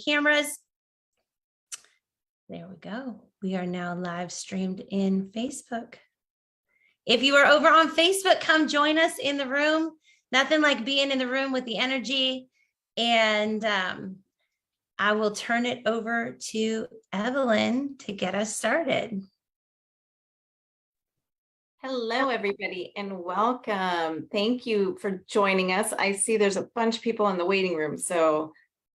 cameras. There we go. We are now live streamed in Facebook. If you are over on Facebook, come join us in the room. Nothing like being in the room with the energy. And I will turn it over to Evelyn to get us started. Hello, everybody, and welcome. Thank you for joining us. I see there's a bunch of people in the waiting room, so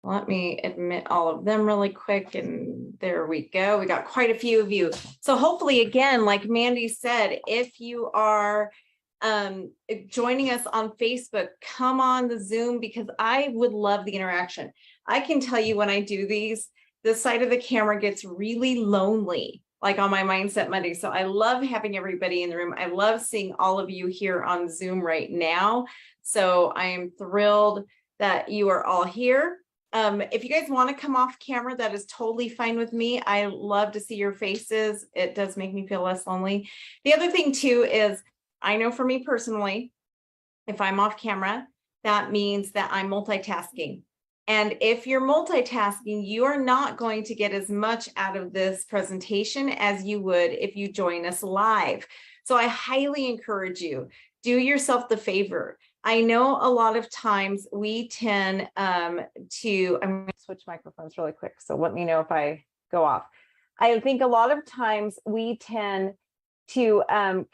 let me admit all of them really quick, and there we go. We got quite a few of you. So hopefully, again, like Mandy said, if you are joining us on Facebook, come on the Zoom, because I would love the interaction. I can tell you when I do these, the side of the camera gets really lonely, like on my Mindset Monday. So I love having everybody in the room. I love seeing all of you here on Zoom right now. So I am thrilled that you are all here. If you guys want to come off camera, that is totally fine with me. I love to see your faces. It does make me feel less lonely. The other thing too is, I know for me personally, if I'm off camera, that means that I'm multitasking. And if you're multitasking, you are not going to get as much out of this presentation as you would if you join us live. So I highly encourage you, do yourself the favor. I know a lot of times we tend I'm going to switch microphones really quick, so let me know if I go off. I think a lot of times we tend to kind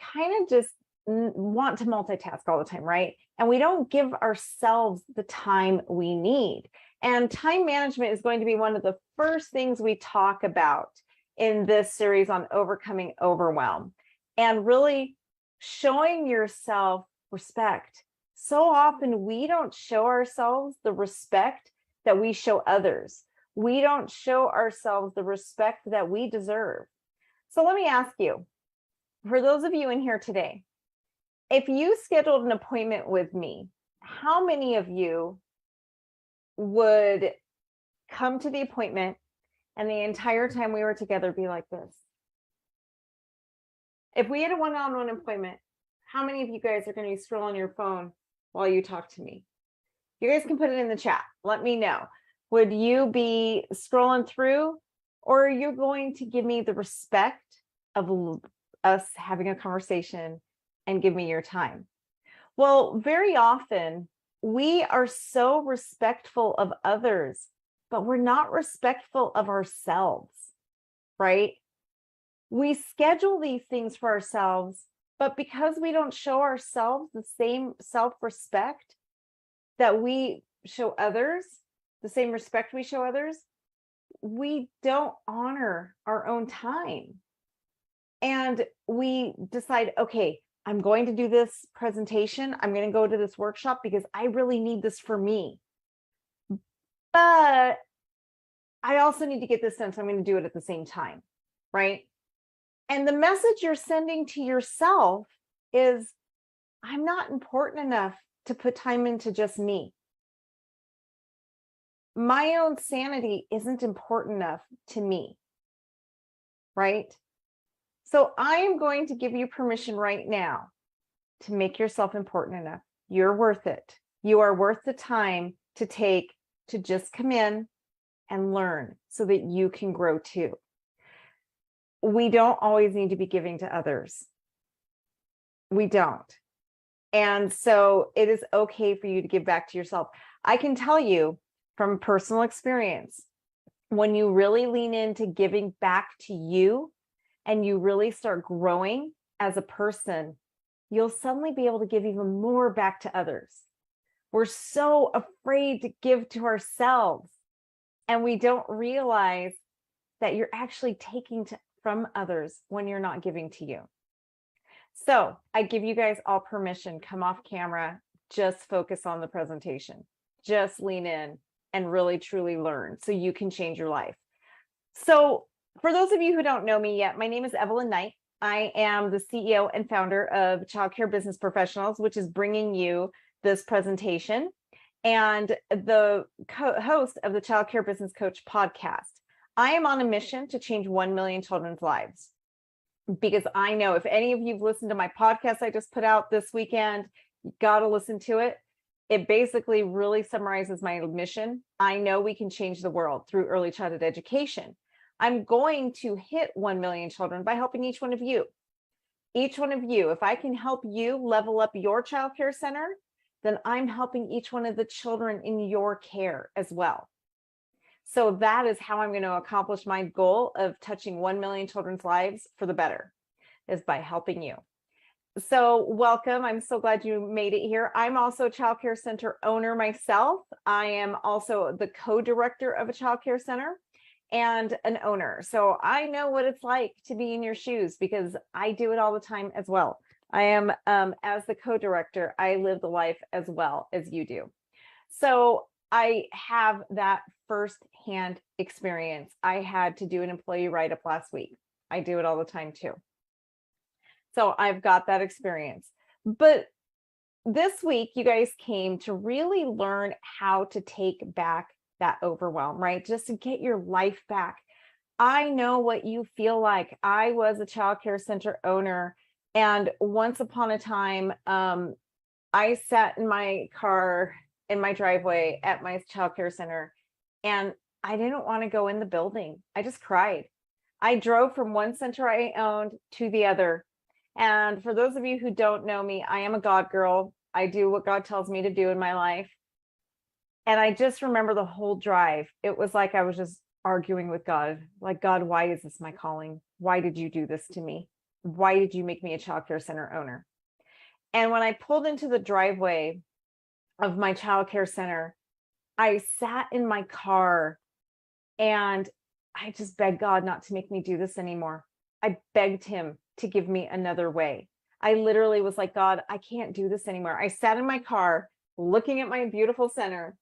of just want to multitask all the time, right? And we don't give ourselves the time we need. And time management is going to be one of the first things we talk about in this series on overcoming overwhelm, and really showing yourself respect. So often we don't show ourselves the respect that we show others. We don't show ourselves the respect that we deserve. So let me ask you, for those of you in here today, if you scheduled an appointment with me, how many of you would come to the appointment and the entire time we were together be like this? If we had a one-on-one appointment, how many of you guys are going to be scrolling your phone while you talk to me? You guys can put it in the chat. Let me know. Would you be scrolling through, or are you going to give me the respect of us having a conversation and give me your time? Well, very often we are so respectful of others, but we're not respectful of ourselves, right? We schedule these things for ourselves, but because we don't show ourselves the same self-respect that we show others, the same respect we show others, we don't honor our own time. And we decide, okay, I'm going to do this presentation. I'm going to go to this workshop because I really need this for me. But I also need to get this done, so I'm going to do it at the same time, right? And the message you're sending to yourself is, I'm not important enough to put time into just me. My own sanity isn't important enough to me, right? So I am going to give you permission right now to make yourself important enough. You're worth it. You are worth the time to take to just come in and learn so that you can grow too. We don't always need to be giving to others. We don't. And so it is okay for you to give back to yourself. I can tell you from personal experience, when you really lean into giving back to you, and you really start growing as a person, you'll suddenly be able to give even more back to others. We're so afraid to give to ourselves, and we don't realize that you're actually taking from others when you're not giving to you. So I give you guys all permission, come off camera, just focus on the presentation, just lean in and really truly learn so you can change your life. So for those of you who don't know me yet, my name is Evelyn Knight. I am the CEO and founder of Childcare Business Professionals, which is bringing you this presentation, and the host of the Childcare Business Coach podcast. I am on a mission to change 1 million children's lives, because I know if any of you've listened to my podcast I just put out this weekend, you got to listen to it. it basically really summarizes my mission. I know we can change the world through early childhood education. I'm going to hit 1 million children by helping each one of you. Each one of you, if I can help you level up your child care center, then I'm helping each one of the children in your care as well. So that is how I'm going to accomplish my goal of touching 1 million children's lives for the better, is by helping you. So welcome. I'm so glad you made it here. I'm also a child care center owner myself. I am also the co-director of a child care center and an owner. So I know what it's like to be in your shoes because I do it all the time as well. I am, as the co-director, I live the life as well as you do. So I have that firsthand experience. I had to do an employee write-up last week. I do it all the time too. So I've got that experience. But this week, you guys came to really learn how to take back that overwhelm, right? Just to get your life back. I know what you feel like. I was a child care center owner, and once upon a time, I sat in my car in my driveway at my child care center, and I didn't want to go in the building. I just cried. I drove from one center I owned to the other. And for those of you who don't know me, I am a God girl. I do what God tells me to do in my life. And I just remember the whole drive. It was like I was just arguing with God. Like, God, why is this my calling? Why did you do this to me? Why did you make me a child care center owner? And when I pulled into the driveway of my child care center, I sat in my car and I just begged God not to make me do this anymore. I begged him to give me another way. I literally was like, God, I can't do this anymore. I sat in my car looking at my beautiful center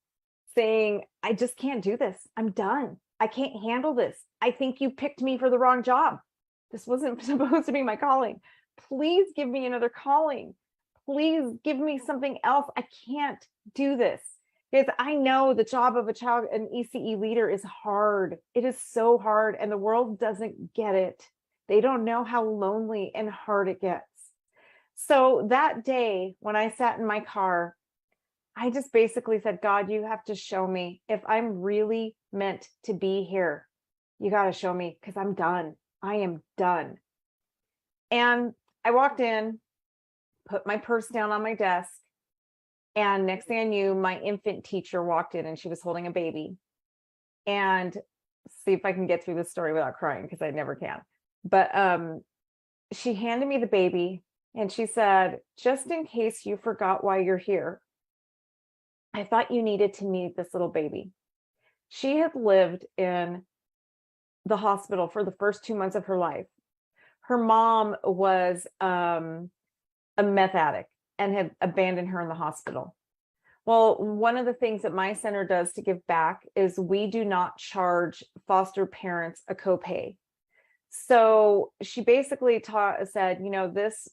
saying, I just can't do this. I'm done. I can't handle this. I think you picked me for the wrong job. This wasn't supposed to be my calling. Please give me another calling. Please give me something else. I can't do this. Because I know the job of an ECE leader is hard. It is so hard, and the world doesn't get it. They don't know how lonely and hard it gets. So that day when I sat in my car, I just basically said, God, you have to show me if I'm really meant to be here. You got to show me, because I'm done. I am done. And I walked in, put my purse down on my desk. And next thing I knew, my infant teacher walked in and she was holding a baby. And see if I can get through this story without crying, because I never can. But she handed me the baby and she said, just in case you forgot why you're here, I thought you needed to meet this little baby. She had lived in the hospital for the first 2 months of her life. Her mom was a meth addict and had abandoned her in the hospital. Well, one of the things that my center does to give back is we do not charge foster parents a copay. So she basically said, this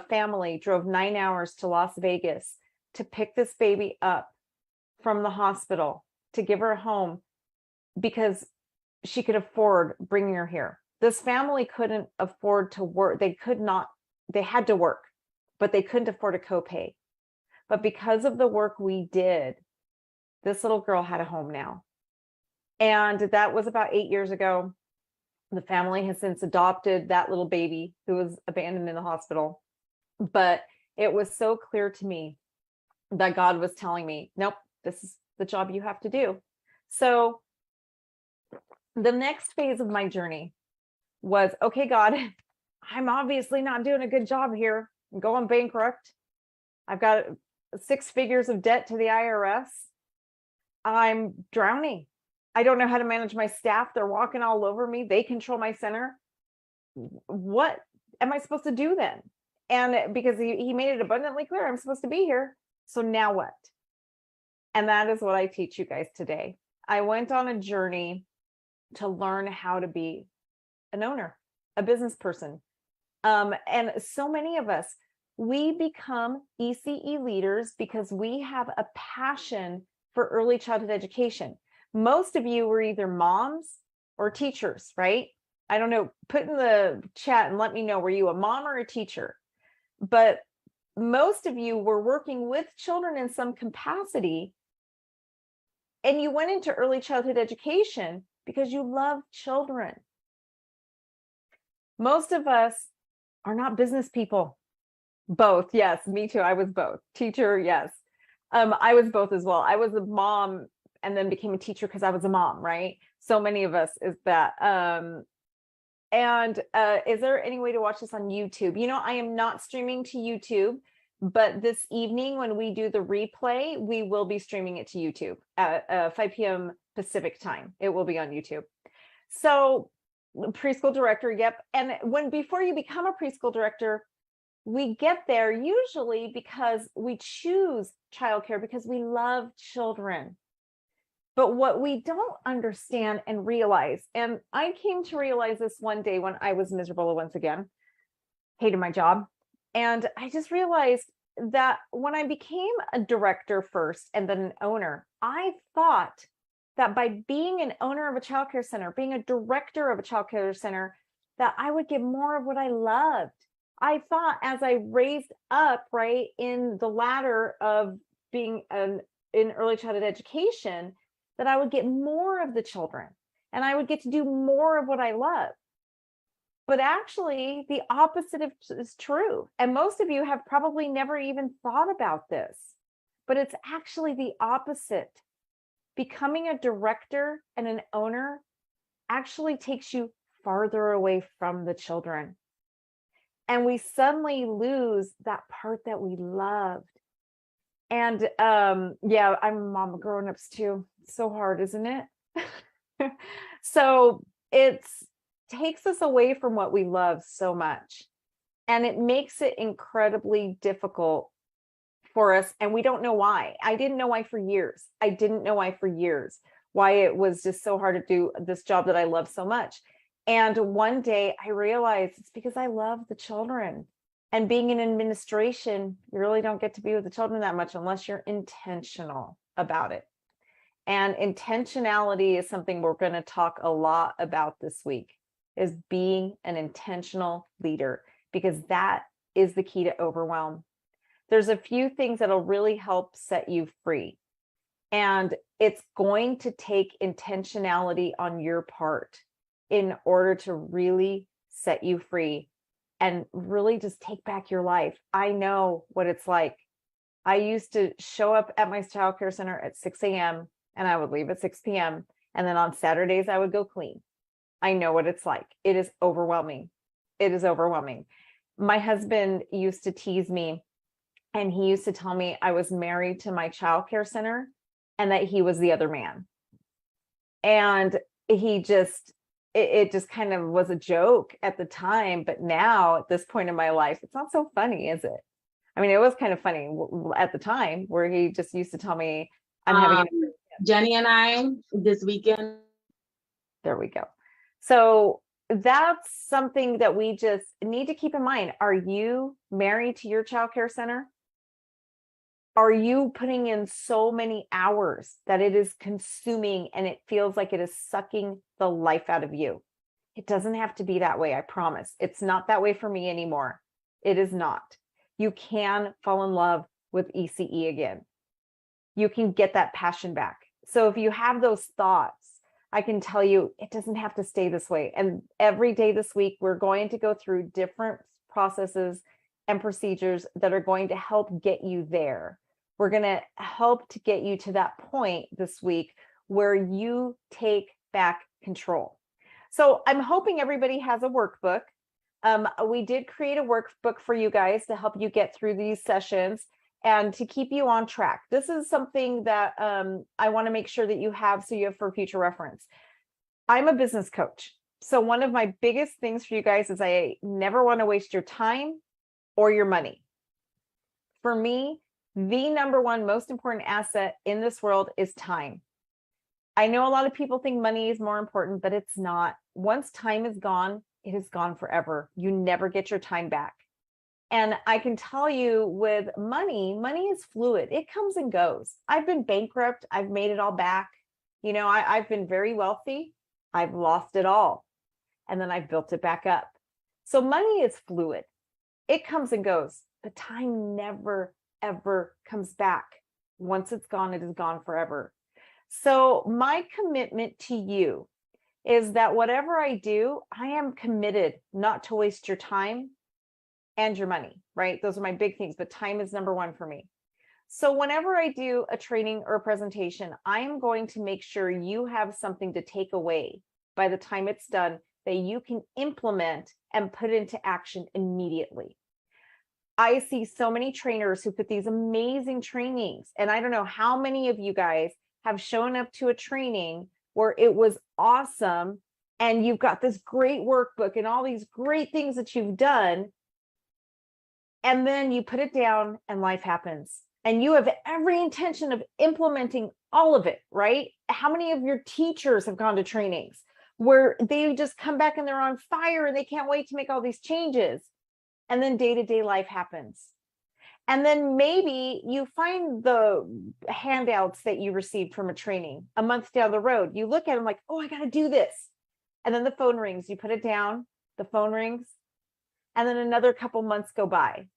family drove 9 hours to Las Vegas to pick this baby up from the hospital to give her a home because she could afford bringing her here. This family couldn't afford to work. They had to work, but they couldn't afford a copay. But because of the work we did, this little girl had a home now. And that was about 8 years ago. The family has since adopted that little baby who was abandoned in the hospital. But it was so clear to me that God was telling me, nope, this is the job you have to do. So the next phase of my journey was, okay, God, I'm obviously not doing a good job here. I'm going bankrupt. I've got 6 figures of debt to the IRS. I'm drowning. I don't know how to manage my staff. They're walking all over me. They control my center. What am I supposed to do then? And because he made it abundantly clear, I'm supposed to be here. So now what? And that is what I teach you guys today. I went on a journey to learn how to be an owner, a business person. And so many of us, we become ECE leaders because we have a passion for early childhood education. Most of you were either moms or teachers, right? I don't know, put in the chat and let me know, were you a mom or a teacher? But most of you were working with children in some capacity, and you went into early childhood education because you love children. Most of us are not business people. Both, yes, me too. I was both. Teacher, yes. I was both as well. I was a mom and then became a teacher because I was a mom, right? So many of us is that. Is there any way to watch this on YouTube? You know, I am not streaming to YouTube, but this evening when we do the replay, we will be streaming it to YouTube at 5 p.m. Pacific time. It will be on YouTube. So preschool director, yep. And before you become a preschool director, we get there usually because we choose childcare because we love children. But what we don't understand and realize, and I came to realize this one day when I was miserable once again, hated my job. And I just realized that when I became a director first and then an owner, I thought that by being an owner of a childcare center, being a director of a childcare center, that I would get more of what I loved. I thought as I raised up, right, in the ladder of being in early childhood education, that I would get more of the children and I would get to do more of what I love. But actually, the opposite is true. And most of you have probably never even thought about this, but it's actually the opposite. Becoming a director and an owner actually takes you farther away from the children. And we suddenly lose that part that we loved. And yeah, I'm a mom of grown-ups too. It's so hard, isn't it? So it takes us away from what we love so much. And it makes it incredibly difficult for us. And we don't know why. I didn't know why for years. Why it was just so hard to do this job that I love so much. And one day I realized it's because I love the children. And being in administration, you really don't get to be with the children that much unless you're intentional about it. And intentionality is something we're going to talk a lot about this week, is being an intentional leader, because that is the key to overwhelm. There's a few things that'll really help set you free. And it's going to take intentionality on your part in order to really set you free and really just take back your life. I know what it's like. I used to show up at my childcare center at 6 a.m. and I would leave at 6 p.m. And then on Saturdays, I would go clean. I know what it's like. It is overwhelming. It is overwhelming. My husband used to tease me, and he used to tell me I was married to my childcare center and that he was the other man. And he just, it just kind of was a joke at the time. But now at this point in my life, it's not so funny, is it? I mean, it was kind of funny at the time where he just used to tell me I'm having Jenny and I this weekend. There we go. So that's something that we just need to keep in mind. Are you married to your childcare center? Are you putting in so many hours that it is consuming and it feels like it is sucking the life out of you? It doesn't have to be that way, I promise. It's not that way for me anymore. It is not. You can fall in love with ECE again. You can get that passion back. So if you have those thoughts, I can tell you it doesn't have to stay this way. And every day this week, we're going to go through different processes and procedures that are going to help get you there. We're going to help to get you to that point this week where you take back control. So I'm hoping everybody has a workbook. We did create a workbook for you guys to help you get through these sessions and to keep you on track. This is something that I want to make sure that you have so you have for future reference. I'm a business coach. So one of my biggest things for you guys is I never want to waste your time or your money. For me, the number one most important asset in this world is time. I know a lot of people think money is more important, but it's not. Once time is gone, it is gone forever. You never get your time back. And I can tell you with money, money is fluid. It comes and goes. I've been bankrupt. I've made it all back. You know, I've been very wealthy. I've lost it all. And then I've built it back up. So money is fluid. It comes and goes. but time never, ever comes back. Once it's gone, it is gone forever. So my commitment to you is that whatever I do, I am committed not to waste your time and your money, right? Those are my big things, but time is number one for me. So whenever I do a training or a presentation, I am going to make sure you have something to take away by the time it's done that you can implement and put into action immediately. I see so many trainers who put these amazing trainings, and I don't know how many of you guys have shown up to a training where it was awesome and you've got this great workbook and all these great things that you've done, and then you put it down and life happens. And you have every intention of implementing all of it, right? How many of your teachers have gone to trainings where they just come back and they're on fire and they can't wait to make all these changes? And then day-to-day life happens. And then maybe you find the handouts that you received from a training a month down the road. You look at them like, oh, I got to do this. And then the phone rings, you put it down, the phone rings, and then another couple months go by.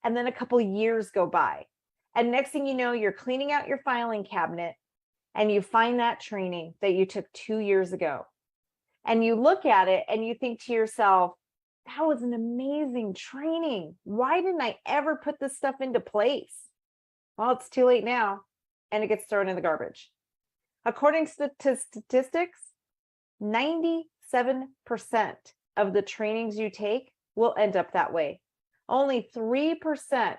And then a couple years go by. And next thing you know, you're cleaning out your filing cabinet and you find that training that you took 2 years ago. And you look at it and you think to yourself, that was an amazing training. Why didn't I ever put this stuff into place? Well, it's too late now, and it gets thrown in the garbage. According to statistics, 97% of the trainings you take will end up that way. Only 3%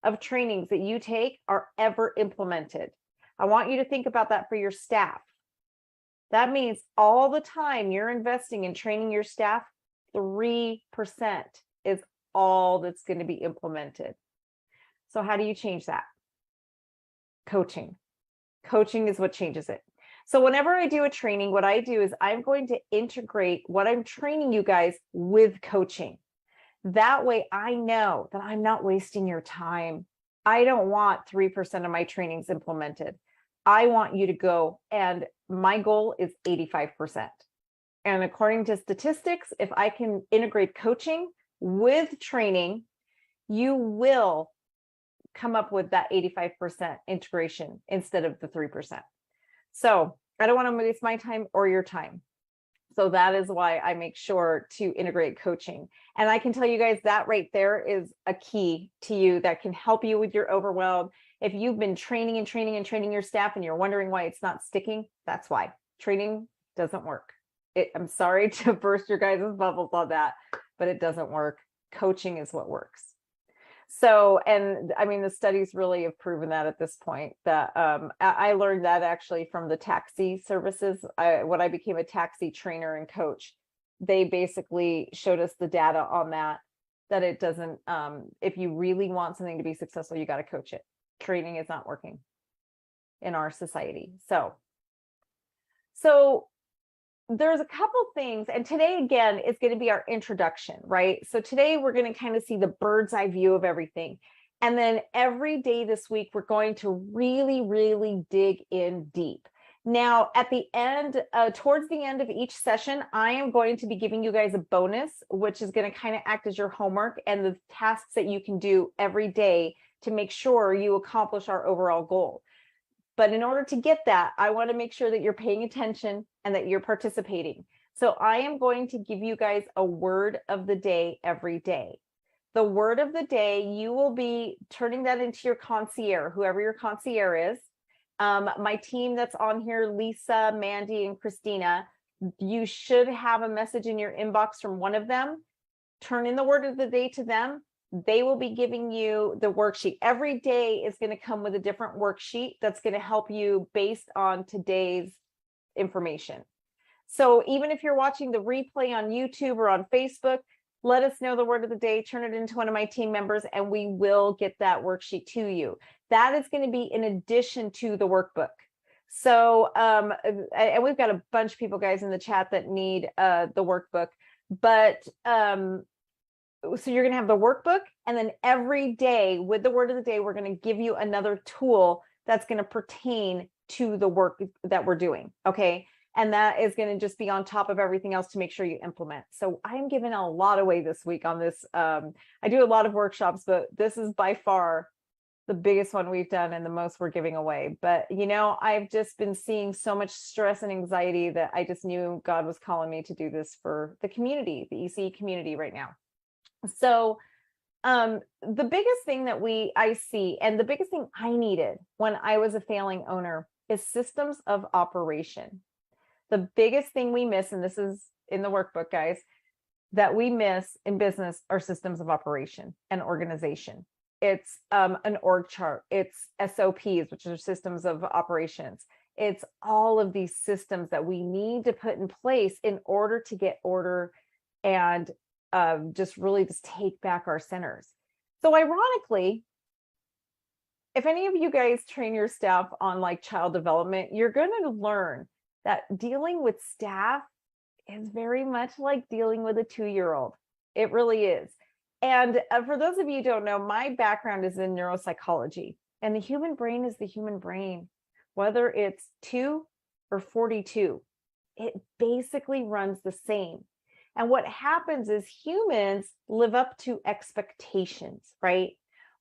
of trainings that you take are ever implemented. I want you to think about that for your staff. That means all the time you're investing in training your staff, 3% is all that's going to be implemented. So how do you change that? Coaching. Coaching is what changes it. So whenever I do a training, what I do is I'm going to integrate what I'm training you guys with coaching. That way I know that I'm not wasting your time. I don't want 3% of my trainings implemented. I want you to go, and my goal is 85%. And according to statistics, if I can integrate coaching with training, you will come up with that 85% integration instead of the 3%. So I don't want to waste my time or your time. So that is why I make sure to integrate coaching. And I can tell you guys that right there is a key to you that can help you with your overwhelm. If you've been training and training and training your staff and you're wondering why it's not sticking, that's why. Training doesn't work. I'm sorry to burst your guys' bubbles on that, but it doesn't work. Coaching is what works. So, and I mean, the studies really have proven that at this point, that I learned that actually from the taxi services. When I became a taxi trainer and coach, they basically showed us the data on that it doesn't, if you really want something to be successful, you got to coach it. Training is not working in our society. So there's a couple things, and today again is going to be our introduction, right? So today we're going to kind of see the bird's eye view of everything. And then every day this week, we're going to really, really dig in deep. Now, at the end, towards the end of each session, I am going to be giving you guys a bonus, which is going to kind of act as your homework and the tasks that you can do every day to make sure you accomplish our overall goal. But in order to get that, I want to make sure that you're paying attention and that you're participating. So I am going to give you guys a word of the day every day. The word of the day, you will be turning that into your concierge, whoever your concierge is. My team that's on here, Lisa, Mandy, and Christina, you should have a message in your inbox from one of them. Turn in the word of the day to them. They will be giving you the worksheet. Every day is going to come with a different worksheet that's going to help you based on today's information. So even if you're watching the replay on YouTube or on Facebook, let us know the word of the day, turn it into one of my team members, and we will get that worksheet to you. That is going to be in addition to the workbook. So, and we've got a bunch of people, guys, in the chat that need the workbook, but so you're going to have the workbook, and then every day with the word of the day, we're going to give you another tool that's going to pertain to the work that we're doing. Okay. And that is going to just be on top of everything else to make sure you implement. So I'm giving a lot away this week on this. I do a lot of workshops, but this is by far the biggest one we've done and the most we're giving away. But, you know, I've just been seeing so much stress and anxiety that I just knew God was calling me to do this for the community, the ECE community right now. So the biggest thing that I see, and the biggest thing I needed when I was a failing owner, is systems of operation. The biggest thing we miss, and this is in the workbook, guys, that we miss in business are systems of operation and organization. It's an org chart. It's SOPs, which are systems of operations. It's all of these systems that we need to put in place in order to get order and just really just take back our centers. So ironically, if any of you guys train your staff on like child development, you're going to learn that dealing with staff is very much like dealing with a 2-year-old. It really is. And for those of you who don't know, my background is in neuropsychology, and the human brain is the human brain, whether it's 2 or 42, it basically runs the same. And what happens is humans live up to expectations, right?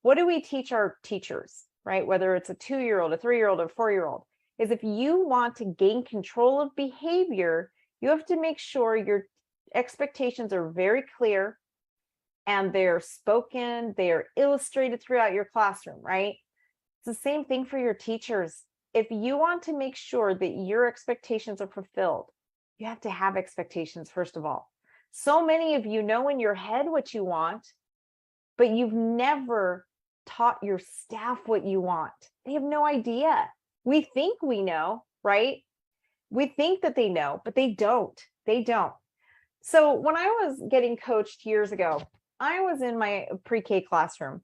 What do we teach our teachers, right? Whether it's a 2-year-old, a 3-year-old, or 4-year-old, is if you want to gain control of behavior, you have to make sure your expectations are very clear and they're spoken, they are illustrated throughout your classroom, right? It's the same thing for your teachers. If you want to make sure that your expectations are fulfilled, you have to have expectations, first of all. So many of you know in your head what you want, but you've never taught your staff what you want. They have no idea. We think we know, right? We think that they know, but they don't. They don't. So when I was getting coached years ago, I was in my pre-K classroom,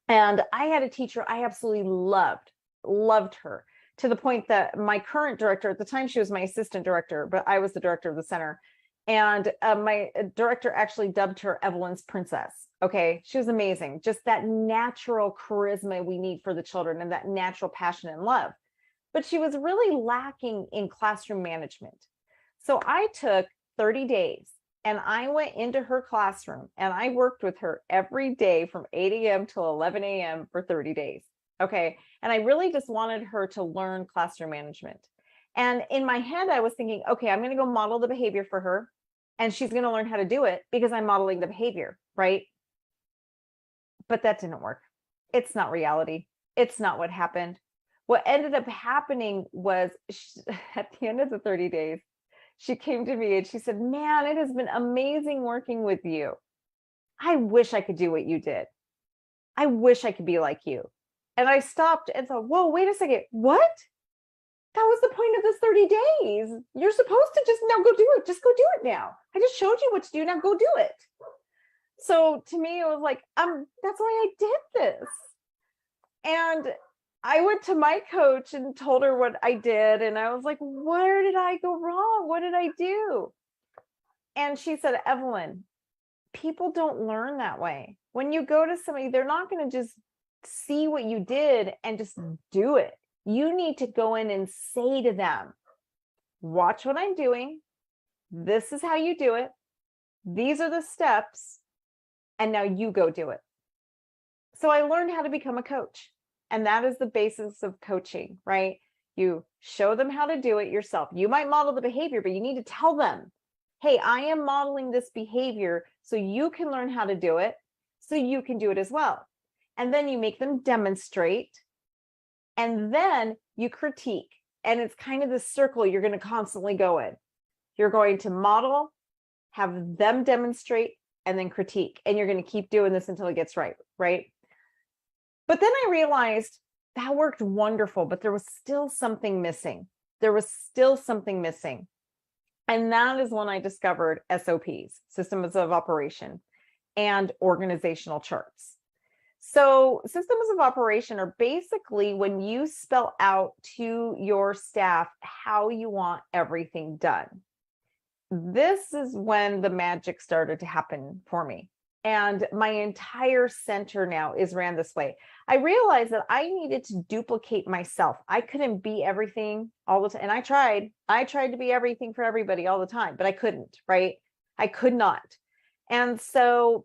and I had a teacher I absolutely loved her, to the point that my current director, at the time she was my assistant director, but I was the director of the center. And my director actually dubbed her Evelyn's princess. Okay, she was amazing. Just that natural charisma we need for the children and that natural passion and love. But she was really lacking in classroom management. So I took 30 days and I went into her classroom and I worked with her every day from 8 a.m. till 11 a.m. for 30 days. Okay. And I really just wanted her to learn classroom management. And in my head, I was thinking, okay, I'm going to go model the behavior for her, and she's going to learn how to do it because I'm modeling the behavior, right? But that didn't work. It's not reality. It's not what happened. What ended up happening was at the end of the 30 days, she came to me and she said, man, it has been amazing working with you. I wish I could do what you did. I wish I could be like you. And I stopped and thought, whoa, wait a second. What? That was the point of this 30 days. You're supposed to just now go do it. Just go do it now. I just showed you what to do. Now go do it. So to me, it was like, that's why I did this. And I went to my coach and told her what I did. And I was like, where did I go wrong? What did I do? And she said, Evelyn, people don't learn that way. When you go to somebody, they're not going to just see what you did and just do it. You need to go in and say to them, watch what I'm doing. This is how you do it. These are the steps. And now you go do it. So I learned how to become a coach. And that is the basis of coaching, right? You show them how to do it yourself. You might model the behavior, but you need to tell them, hey, I am modeling this behavior so you can learn how to do it, so you can do it as well. And then you make them demonstrate, and then you critique. And it's kind of the circle you're going to constantly go in. You're going to model, have them demonstrate, and then critique. And you're going to keep doing this until it gets right, right? But then I realized that worked wonderful, but there was still something missing. There was still something missing. And that is when I discovered SOPs, systems of operation, and organizational charts. So systems of operation are basically when you spell out to your staff how you want everything done. This is when the magic started to happen for me. And my entire center now is ran this way. I realized that I needed to duplicate myself. I couldn't be everything all the time. And I tried to be everything for everybody all the time, but I couldn't, right? I could not. And so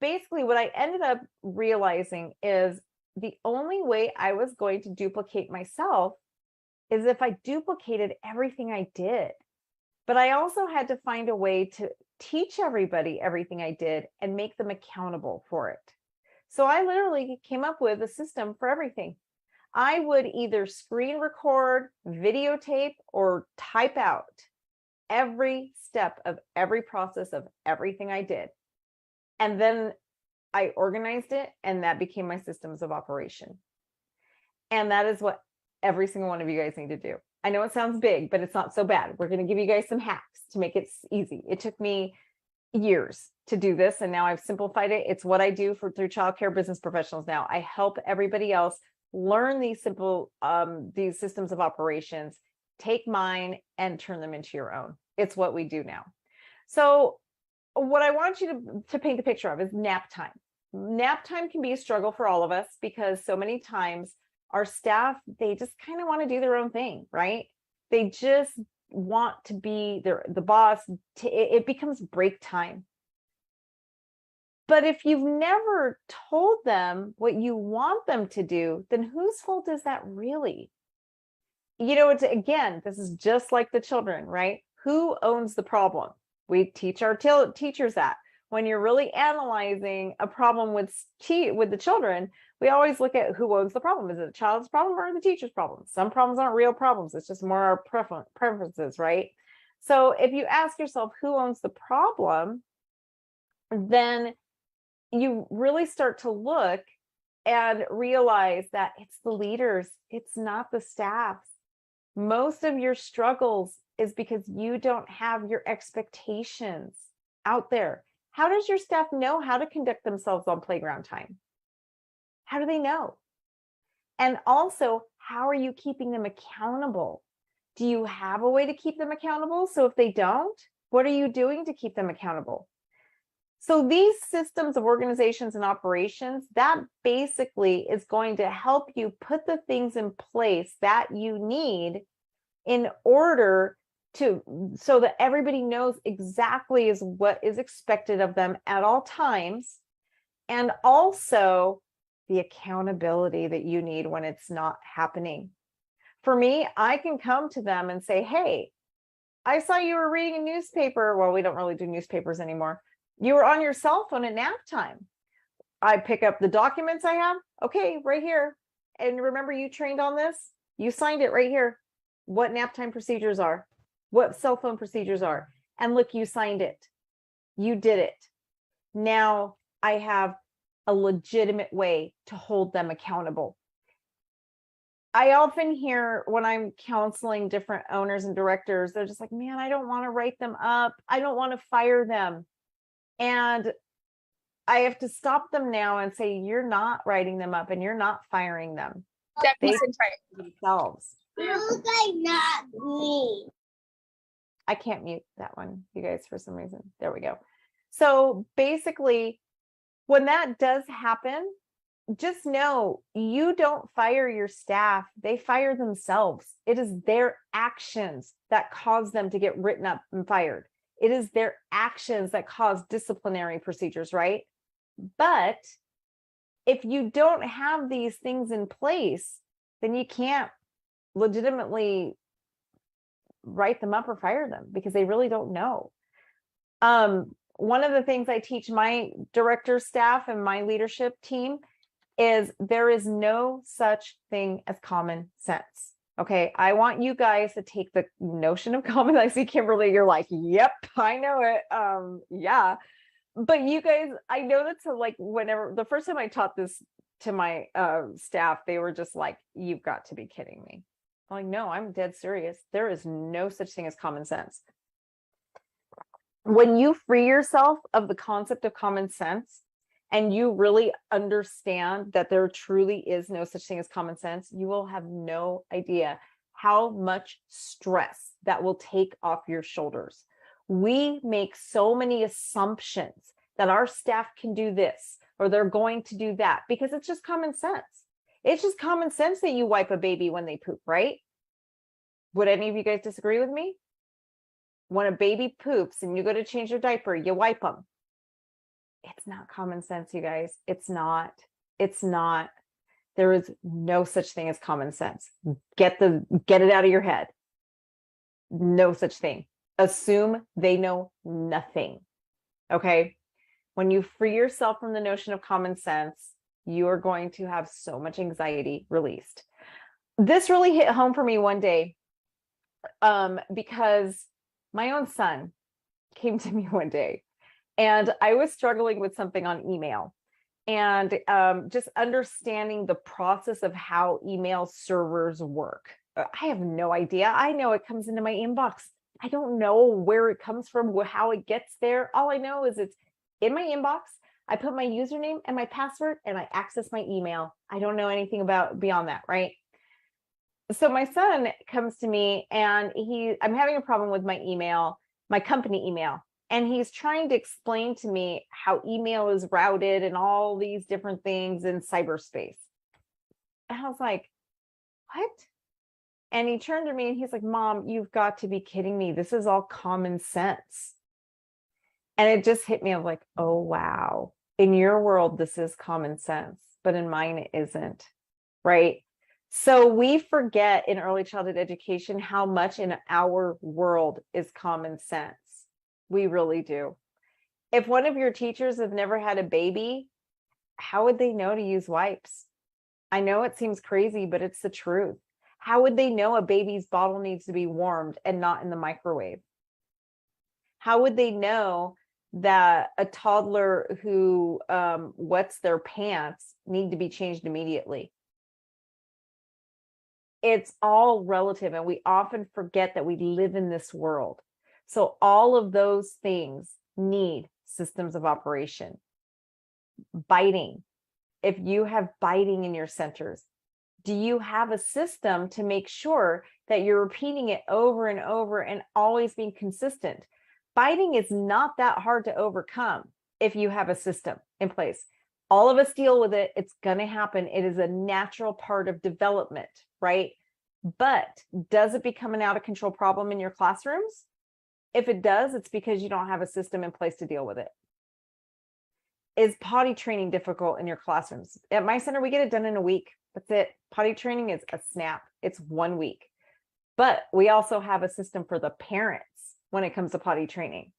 basically what I ended up realizing is the only way I was going to duplicate myself is if I duplicated everything I did. But I also had to find a way to teach everybody everything I did and make them accountable for it. So I literally came up with a system for everything. I would either screen record, videotape, or type out every step of every process of everything I did. And then I organized it, and that became my systems of operation. And that is what every single one of you guys need to do. I know it sounds big, but it's not so bad. We're going to give you guys some hacks to make it easy. It took me years to do this, and now I've simplified it. It's what I do through childcare business professionals now. I help everybody else learn these simple these systems of operations, take mine and turn them into your own. It's what we do now. So what I want you to paint the picture of is nap time. Nap time can be a struggle for all of us because so many times our staff, they just kind of want to do their own thing, right? They just want to be the boss. It becomes break time. But if you've never told them what you want them to do, then whose fault is that really? You know, it's, again, this is just like the children, right? Who owns the problem? We teach our teachers that. When you're really analyzing a problem with the children, we always look at who owns the problem. Is it the child's problem or the teacher's problem? Some problems aren't real problems. It's just more our preferences, right? So if you ask yourself who owns the problem, then you really start to look and realize that it's the leaders. It's not the staff. Most of your struggles is because you don't have your expectations out there. How does your staff know how to conduct themselves on playground time? How do they know? And also, how are you keeping them accountable? Do you have a way to keep them accountable? So if they don't, what are you doing to keep them accountable? So these systems of organizations and operations, that basically is going to help you put the things in place that you need in order so that everybody knows exactly what is expected of them at all times, and also the accountability that you need when it's not happening. For me, I can come to them and say, hey, I saw you were reading a newspaper. Well, we don't really do newspapers anymore. You were on your cell phone at nap time. I pick up the documents I have. Okay, right here. And remember, you trained on this. You signed it right here. What nap time procedures are, what cell phone procedures are. And look, you signed it. You did it. Now I have a legitimate way to hold them accountable. I often hear when I'm counseling different owners and directors, they're just like, man, I don't want to write them up. I don't want to fire them. And I have to stop them now and say, you're not writing them up and you're not firing them. They themselves. Not me. I can't mute that one, you guys, for some reason. There we go. So basically, when that does happen, just know you don't fire your staff. They fire themselves. It is their actions that cause them to get written up and fired. It is their actions that cause disciplinary procedures, right? But if you don't have these things in place, then you can't legitimately write them up or fire them because they really don't know. One of the things I teach my director staff and my leadership team is there is no such thing as common sense. Okay, I want you guys to take the notion of common. I see Kimberly, you're like, yep, I know it. Yeah, but you guys, I know that's like whenever the first time I taught this to my staff, they were just like, you've got to be kidding me. I'm like, no, I'm dead serious. There is no such thing as common sense. When you free yourself of the concept of common sense and you really understand that there truly is no such thing as common sense, you will have no idea how much stress that will take off your shoulders. We make so many assumptions that our staff can do this or they're going to do that, because it's just common sense. It's just common sense that you wipe a baby when they poop, right? Would any of you guys disagree with me? When a baby poops and you go to change their diaper, you wipe them. It's not common sense, you guys. It's not. It's not. There is no such thing as common sense. Get it out of your head. No such thing. Assume they know nothing. Okay? When you free yourself from the notion of common sense, you are going to have so much anxiety released. This really hit home for me one day, because my own son came to me one day and I was struggling with something on email, and just understanding the process of how email servers work. I have no idea. I know it comes into my inbox. I don't know where it comes from, how it gets there. All I know is it's in my inbox. I put my username and my password and I access my email. I don't know anything about beyond that, right? So my son comes to me and I'm having a problem with my email, my company email. And he's trying to explain to me how email is routed and all these different things in cyberspace. And I was like, what? And he turned to me and he's like, Mom, you've got to be kidding me. This is all common sense. And it just hit me. I'm like, oh, wow. In your world, this is common sense, but in mine, it isn't, right? So we forget in early childhood education how much in our world is common sense. We really do. If one of your teachers have never had a baby, how would they know to use wipes? I know it seems crazy, but it's the truth. How would they know a baby's bottle needs to be warmed and not in the microwave? How would they know that a toddler who wets their pants need to be changed immediately? It's all relative, and we often forget that we live in this world. So all of those things need systems of operation. Biting. If you have biting in your centers, do you have a system to make sure that you're repeating it over and over and always being consistent? Biting is not that hard to overcome if you have a system in place. All of us deal with it. It's going to happen. It is a natural part of development, right? But does it become an out of control problem in your classrooms? If it does, it's because you don't have a system in place to deal with it. Is potty training difficult in your classrooms? At my center, we get it done in a week. That's it. Potty training is a snap. It's 1 week. But we also have a system for the parents when it comes to potty training.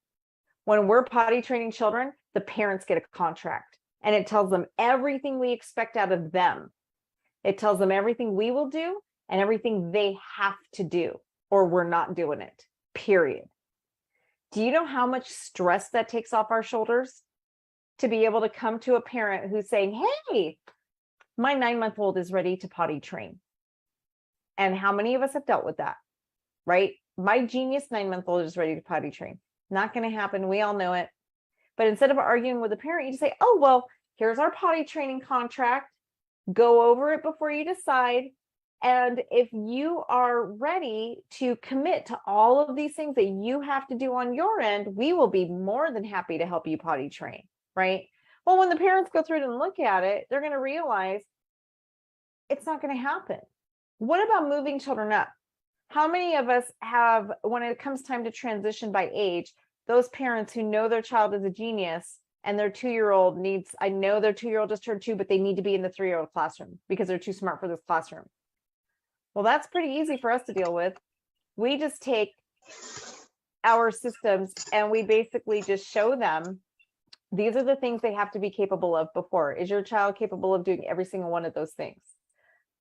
When we're potty training children, the parents get a contract and it tells them everything we expect out of them. It tells them everything we will do and everything they have to do, or we're not doing it, period. Do you know how much stress that takes off our shoulders to be able to come to a parent who's saying, hey, my 9-month-old is ready to potty train? And how many of us have dealt with that, right? My genius 9-month-old is ready to potty train. Not going to happen. We all know it. But instead of arguing with the parent, you just say, oh, well, here's our potty training contract. Go over it before you decide. And if you are ready to commit to all of these things that you have to do on your end, we will be more than happy to help you potty train, right? Well, when the parents go through it and look at it, they're going to realize it's not going to happen. What about moving children up? How many of us have, when it comes time to transition by age, those parents who know their child is a genius and their 2-year-old needs, I know their 2-year-old just turned 2, but they need to be in the 3-year-old classroom because they're too smart for this classroom. Well, that's pretty easy for us to deal with. We just take our systems and we basically just show them these are the things they have to be capable of before. Is your child capable of doing every single one of those things?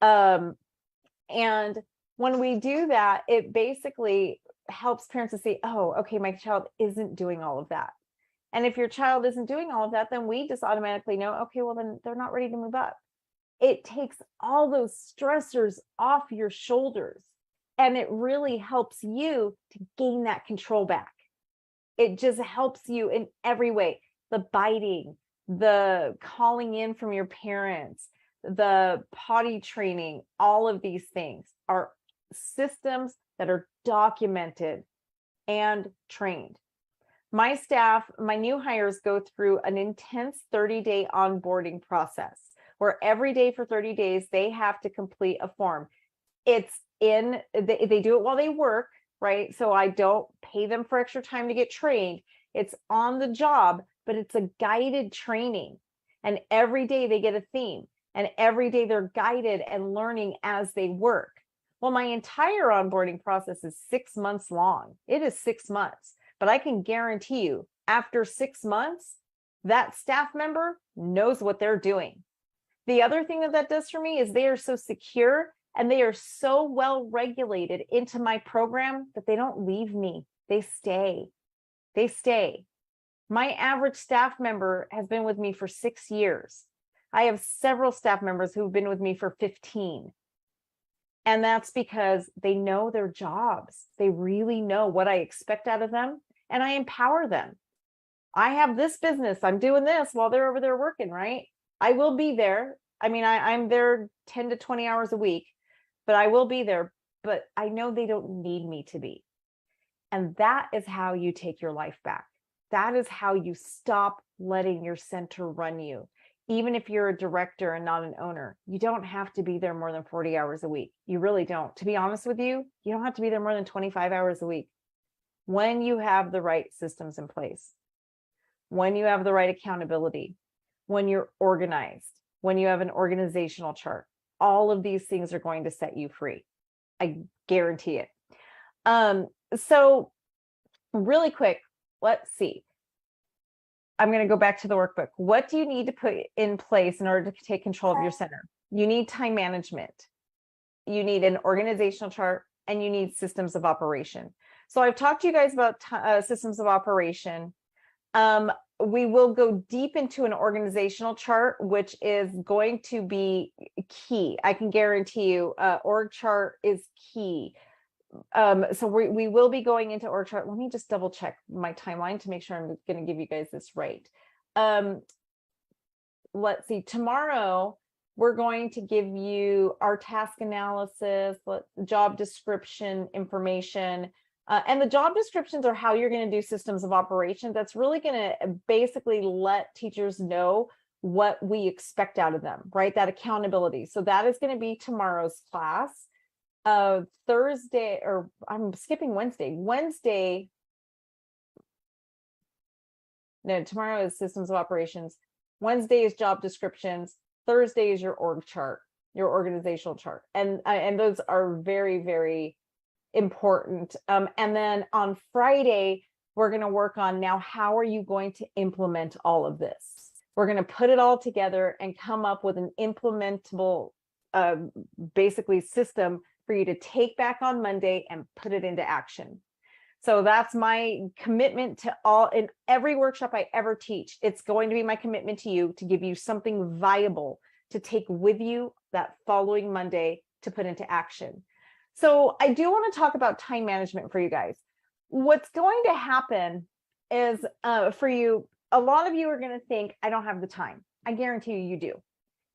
And when we do that, it basically helps parents to see, oh, okay, my child isn't doing all of that. And if your child isn't doing all of that, then we just automatically know, okay, well, then they're not ready to move up. It takes all those stressors off your shoulders, and it really helps you to gain that control back. It just helps you in every way. The biting, the calling in from your parents, the potty training, all of these things are systems that are documented and trained. My staff, my new hires go through an intense 30-day onboarding process where every day for 30 days, they have to complete a form. It's they do it while they work, right? So I don't pay them for extra time to get trained. It's on the job, but it's a guided training. And every day they get a theme, and every day they're guided and learning as they work. Well, my entire onboarding process is 6 months long. It is 6 months, but I can guarantee you after 6 months, that staff member knows what they're doing. The other thing that does for me is they are so secure and they are so well regulated into my program that they don't leave me. They stay. They stay. My average staff member has been with me for 6 years. I have several staff members who've been with me for 15. And that's because they know their jobs. They really know what I expect out of them, and I empower them. I have this business. I'm doing this while they're over there working, right? I will be there. I mean, I'm there 10 to 20 hours a week, but I will be there. But I know they don't need me to be. And that is how you take your life back. That is how you stop letting your center run you. Even if you're a director and not an owner, you don't have to be there more than 40 hours a week. You really don't. To be honest with you, you don't have to be there more than 25 hours a week. When you have the right systems in place, when you have the right accountability, when you're organized, when you have an organizational chart, all of these things are going to set you free. I guarantee it. So really quick, let's see. I'm going to go back to the workbook. What do you need to put in place in order to take control of your center? You need time management. You need an organizational chart, and you need systems of operation. So I've talked to you guys about systems of operation. We will go deep into an organizational chart, which is going to be key. I can guarantee you, org chart is key. So we will be going into org chart. Let me just double check my timeline to make sure I'm going to give you guys this right. Let's see, tomorrow we're going to give you our task analysis, job description information, and the job descriptions are how you're going to do systems of operations. That's really going to basically let teachers know what we expect out of them, right? That accountability. So that is going to be tomorrow's class. Thursday, or I'm skipping Wednesday. No, tomorrow is systems of operations. Wednesday is job descriptions. Thursday is your org chart, your organizational chart. And those are very, very important. And then on Friday, we're going to work on now, how are you going to implement all of this? We're going to put it all together and come up with an implementable, basically system for you to take back on Monday and put it into action. So that's my commitment to all, in every workshop I ever teach. It's going to be my commitment to you to give you something viable to take with you that following Monday to put into action. So I do want to talk about time management for you guys. What's going to happen is for you, a lot of you are going to think, I don't have the time. I guarantee you, you do.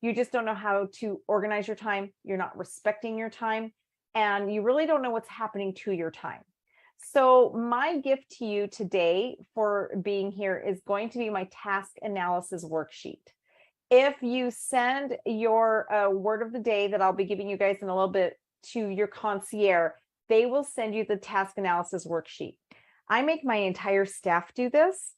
You just don't know how to organize your time. You're not respecting your time, and you really don't know what's happening to your time. So my gift to you today for being here is going to be my task analysis worksheet. If you send your word of the day that I'll be giving you guys in a little bit to your concierge, they will send you the task analysis worksheet. I make my entire staff do this,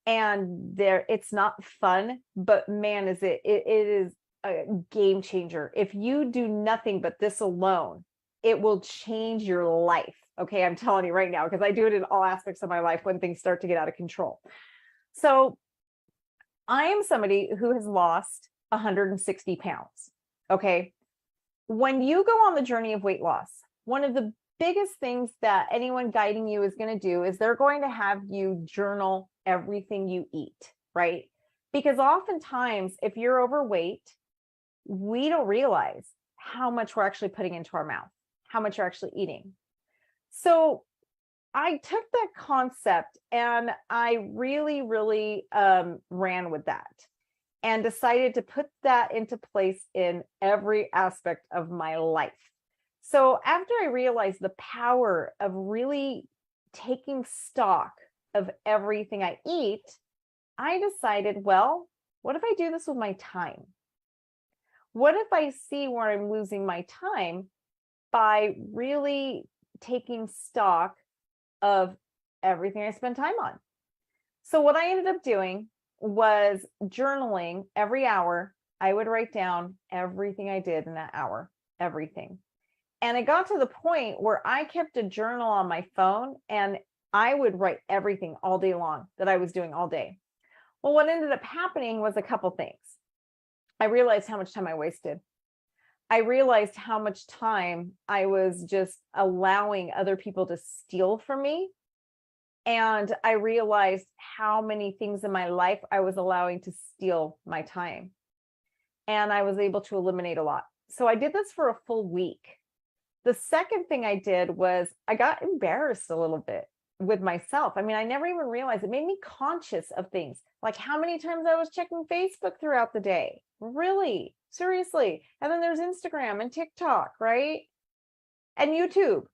and it's not fun, but man, it is a game changer. If you do nothing but this alone, it will change your life. Okay, I'm telling you right now, because I do it in all aspects of my life when things start to get out of control. So I am somebody who has lost 160 pounds. Okay. When you go on the journey of weight loss, one of the biggest things that anyone guiding you is going to do is they're going to have you journal everything you eat, right? Because oftentimes, if you're overweight, we don't realize how much we're actually putting into our mouth, how much you're actually eating. So I took that concept and I really, really ran with that and decided to put that into place in every aspect of my life. So after I realized the power of really taking stock of everything I eat, I decided, well, what if I do this with my time? What if I see where I'm losing my time by really taking stock of everything I spend time on? So what I ended up doing was journaling every hour. I would write down everything I did in that hour, everything. And it got to the point where I kept a journal on my phone and I would write everything all day long that I was doing all day. Well, what ended up happening was a couple things. I realized how much time I wasted. I realized how much time I was just allowing other people to steal from me. And I realized how many things in my life I was allowing to steal my time. And I was able to eliminate a lot. So I did this for a full week. The second thing I did was I got embarrassed a little bit with myself. I mean, I never even realized it made me conscious of things like how many times I was checking Facebook throughout the day. Really, seriously. And then there's Instagram and TikTok, right? And YouTube.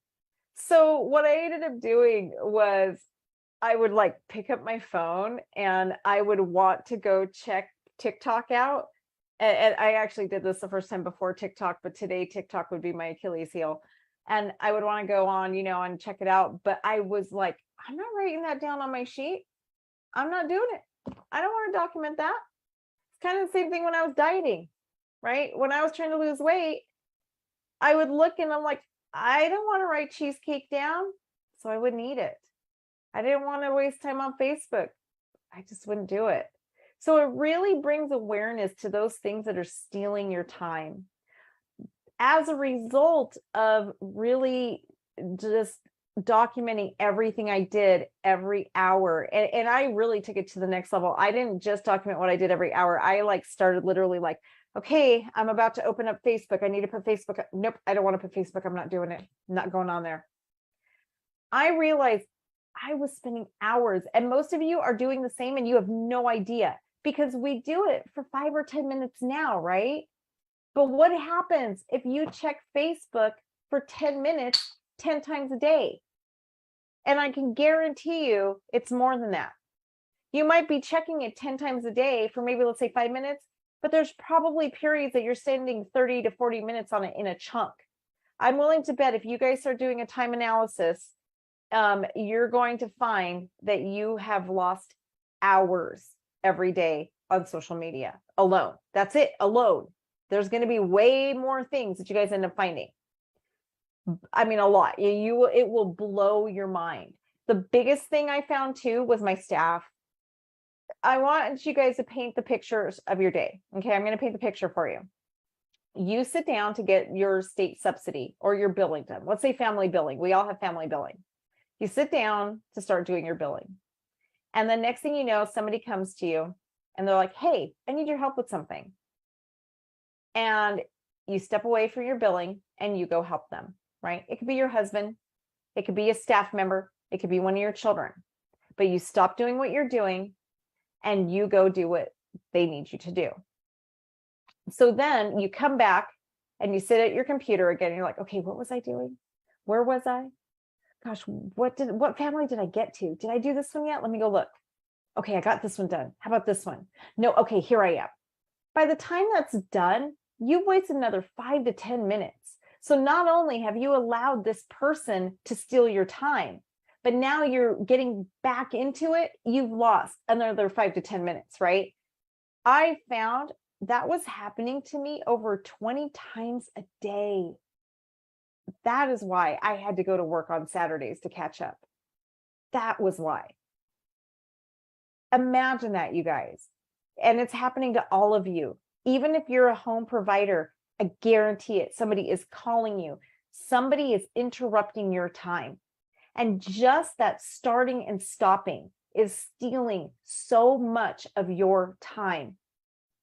So what I ended up doing was I would like pick up my phone and I would want to go check TikTok out. And I actually did this the first time before TikTok, but today TikTok would be my Achilles heel. And I would want to go on, and check it out. But I was like, I'm not writing that down on my sheet. I'm not doing it. I don't want to document that. It's kind of the same thing when I was dieting, right? When I was trying to lose weight, I would look and I'm like, I don't want to write cheesecake down, so I wouldn't eat it. I didn't want to waste time on Facebook. I just wouldn't do it. So it really brings awareness to those things that are stealing your time. As a result of really just documenting everything I did every hour. And I really took it to the next level. I didn't just document what I did every hour. I started literally okay, I'm about to open up Facebook. I need to put Facebook. Nope, I don't want to put Facebook. I'm not doing it. I'm not going on there. I realized I was spending hours, and most of you are doing the same and you have no idea because we do it for 5 or 10 minutes now, right? But what happens if you check Facebook for 10 minutes, 10 times a day? And I can guarantee you it's more than that. You might be checking it 10 times a day for maybe, let's say 5 minutes, but there's probably periods that you're spending 30 to 40 minutes on it in a chunk. I'm willing to bet if you guys start doing a time analysis, you're going to find that you have lost hours every day on social media alone. That's it, alone. There's going to be way more things that you guys end up finding. I mean, a lot. It will blow your mind. The biggest thing I found too was my staff. I want you guys to paint the pictures of your day. Okay, I'm going to paint the picture for you. You sit down to get your state subsidy or your billing done. Let's say family billing. We all have family billing. You sit down to start doing your billing. And the next thing you know, somebody comes to you and they're like, hey, I need your help with something. And you step away from your billing and you go help them, right? It could be your husband. It could be a staff member. It could be one of your children. But you stop doing what you're doing and you go do what they need you to do. So then you come back and you sit at your computer again. And you're like, okay, what was I doing? Where was I? Gosh, what family did I get to? Did I do this one yet? Let me go look. Okay, I got this one done. How about this one? No, okay, here I am. By the time that's done, you've wasted another 5 to 10 minutes. So not only have you allowed this person to steal your time, but now you're getting back into it, you've lost another 5 to 10 minutes, right? I found that was happening to me over 20 times a day. That is why I had to go to work on Saturdays to catch up. That was why. Imagine that, you guys. And it's happening to all of you. Even if you're a home provider, I guarantee it. Somebody is calling you. Somebody is interrupting your time. And just that starting and stopping is stealing so much of your time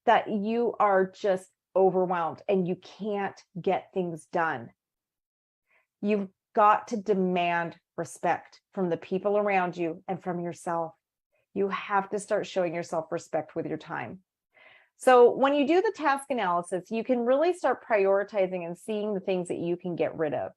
that you are just overwhelmed and you can't get things done. You've got to demand respect from the people around you and from yourself. You have to start showing yourself respect with your time. So when you do the task analysis, you can really start prioritizing and seeing the things that you can get rid of.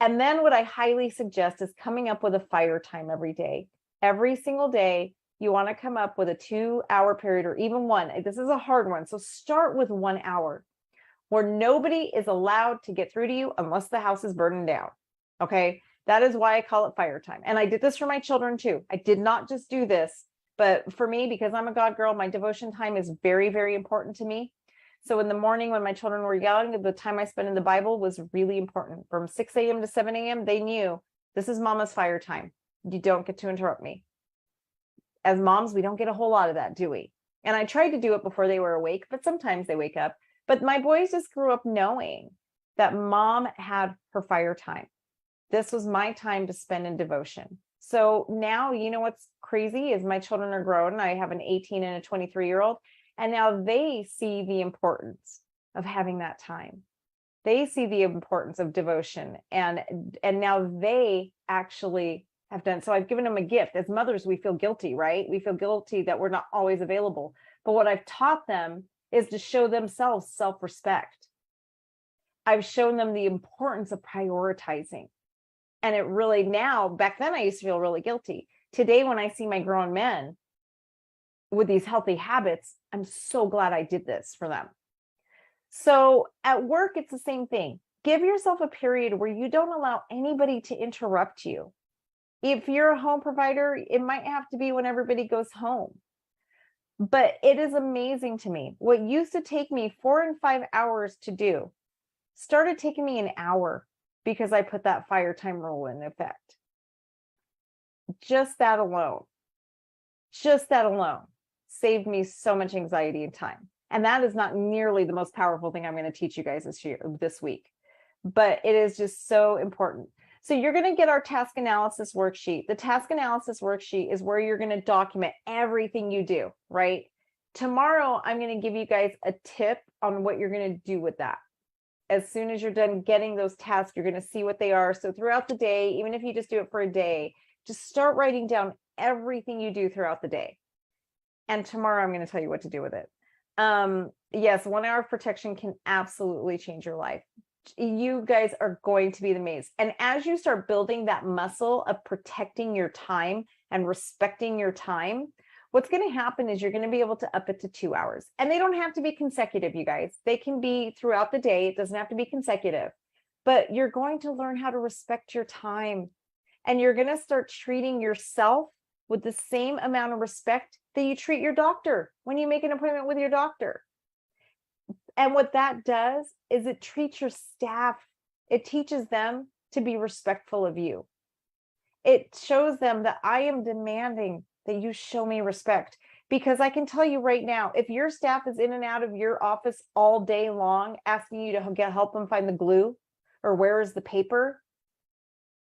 And then what I highly suggest is coming up with a fire time every day. Every single day, you want to come up with a 2-hour period or even one. This is a hard one. So start with 1 hour where nobody is allowed to get through to you unless the house is burning down. Okay. That is why I call it fire time. And I did this for my children too. I did not just do this, but for me, because I'm a God girl, my devotion time is very, very important to me. So in the morning when my children were young, the time I spent in the Bible was really important. From 6 a.m. to 7 a.m., they knew this is mama's fire time. You don't get to interrupt me. As moms, we don't get a whole lot of that, do we? And I tried to do it before they were awake, but sometimes they wake up. But my boys just grew up knowing that mom had her fire time. This was my time to spend in devotion. So now, you know what's crazy is my children are grown. I have an 18 and a 23-year-old, and now they see the importance of having that time. They see the importance of devotion, and now they actually have done. So I've given them a gift. As mothers, we feel guilty, right? We feel guilty that we're not always available. But what I've taught them is to show themselves self-respect. I've shown them the importance of prioritizing. And it really now, back then I used to feel really guilty. Today, when I see my grown men with these healthy habits, I'm so glad I did this for them. So at work, it's the same thing. Give yourself a period where you don't allow anybody to interrupt you. If you're a home provider, it might have to be when everybody goes home. But it is amazing to me. What used to take me 4 and 5 hours to do started taking me an hour because I put that fire time rule in effect. Just that alone saved me so much anxiety and time. And that is not nearly the most powerful thing I'm going to teach you guys this week, but it is just so important. So you're going to get our task analysis worksheet. The task analysis worksheet is where you're going to document everything you do, right? Tomorrow, I'm going to give you guys a tip on what you're going to do with that. As soon as you're done getting those tasks, you're going to see what they are. So throughout the day, even if you just do it for a day, just start writing down everything you do throughout the day. And tomorrow, I'm going to tell you what to do with it. Yes, 1 hour of protection can absolutely change your life. You guys are going to be amazed. And as you start building that muscle of protecting your time and respecting your time, what's going to happen is you're going to be able to up it to 2 hours. And they don't have to be consecutive, you guys. They can be throughout the day. It doesn't have to be consecutive. But you're going to learn how to respect your time. And you're going to start treating yourself with the same amount of respect that you treat your doctor when you make an appointment with your doctor. And what that does is it treats your staff. It teaches them to be respectful of you. It shows them that I am demanding that you show me respect, because I can tell you right now, if your staff is in and out of your office all day long, asking you to help them find the glue or where is the paper,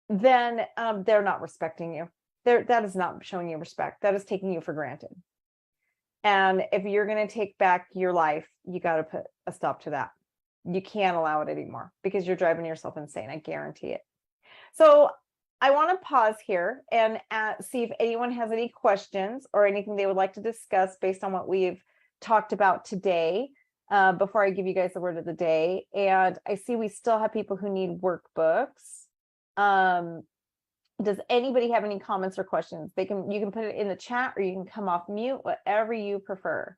then they're not respecting you. That is not showing you respect. That is taking you for granted. And if you're going to take back your life, you got to put a stop to that. You can't allow it anymore because you're driving yourself insane. I guarantee it. So I want to pause here and see if anyone has any questions or anything they would like to discuss based on what we've talked about today before I give you guys the word of the day. And I see we still have people who need workbooks. Does anybody have any comments or questions? You can put it in the chat or you can come off mute, whatever you prefer.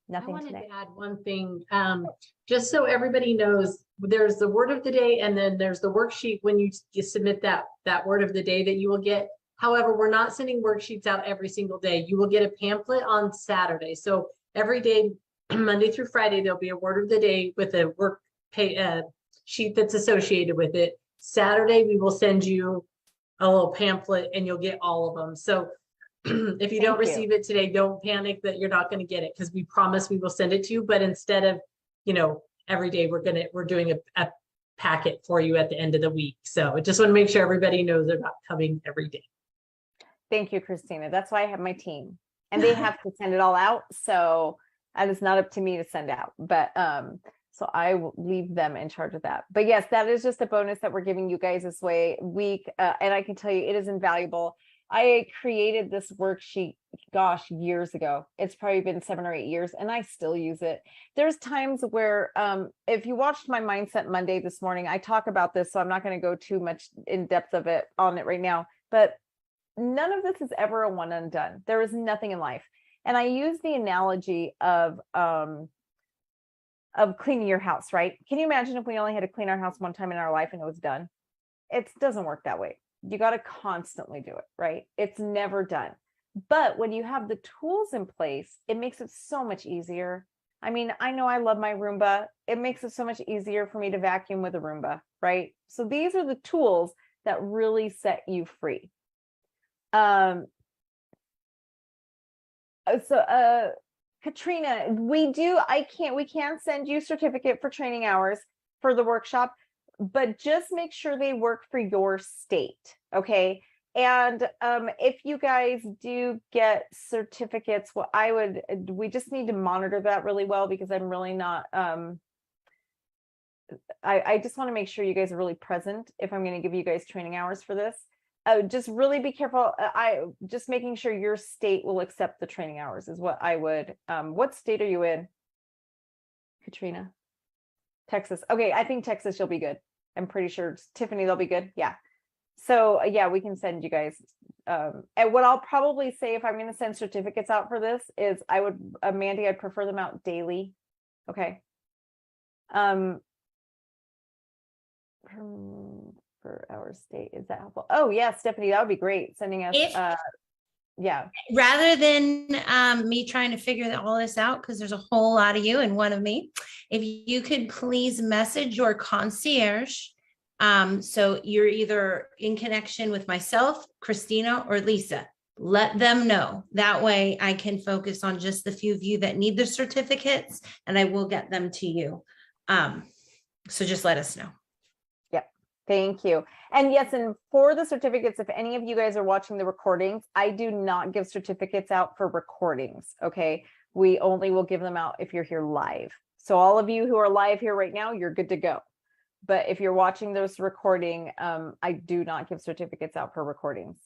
Nothing I wanted today. to add one thing, just so everybody knows, there's the word of the day and then there's the worksheet when you submit that word of the day that you will get. However, we're not sending worksheets out every single day. You will get a pamphlet on Saturday. So every day, Monday through Friday, there'll be a word of the day with a sheet that's associated with it. Saturday, we will send you a little pamphlet and you'll get all of them. So if you don't receive it today, don't panic that you're not going to get it, because we promise we will send it to you. But instead of, every day we're doing a packet for you at the end of the week. So I just want to make sure everybody knows they're not coming every day. Thank you, Christina. That's why I have my team and they have to send it all out. So that is not up to me to send out, but so I will leave them in charge of that. But yes, that is just a bonus that we're giving you guys this week. And I can tell you it is invaluable. I created this worksheet, gosh, years ago. It's probably been 7 or 8 years, and I still use it. There's times where, if you watched my Mindset Monday this morning, I talk about this, so I'm not going to go too much in depth on it right now, but none of this is ever a one and done. There is nothing in life. And I use the analogy of cleaning your house, right? Can you imagine if we only had to clean our house one time in our life and it was done? It doesn't work that way. You got to constantly do it, right? It's never done. But when you have the tools in place, it makes it so much easier. I mean, I know I love my Roomba. It makes it so much easier for me to vacuum with a Roomba, right? So these are the tools that really set you free. Katrina, we can send you certificate for training hours for the workshop, but just make sure they work for your state. Okay. And if you guys do get certificates, we just need to monitor that really well, because I'm really not, I just want to make sure you guys are really present if I'm going to give you guys training hours for this. Just really be careful. Just making sure your state will accept the training hours is what I would. What state are you in, Katrina? Texas. Okay, I think Texas, you'll be good. I'm pretty sure Tiffany, they'll be good. Yeah. So yeah, we can send you guys. And what I'll probably say if I'm going to send certificates out for this is Mandy, I'd prefer them out daily. Okay. For our state, is that helpful? Oh yeah, Stephanie, that would be great. Sending us yeah, rather than me trying to figure all this out, because there's a whole lot of you and one of me, if you could please message your concierge, so you're either in connection with myself, Christina, or Lisa, let them know. That way I can focus on just the few of you that need the certificates, and I will get them to you. So just let us know. Thank you. And yes, and for the certificates, if any of you guys are watching the recordings, I do not give certificates out for recordings. Okay. We only will give them out if you're here live. So all of you who are live here right now, you're good to go. But if you're watching this recording, I do not give certificates out for recordings.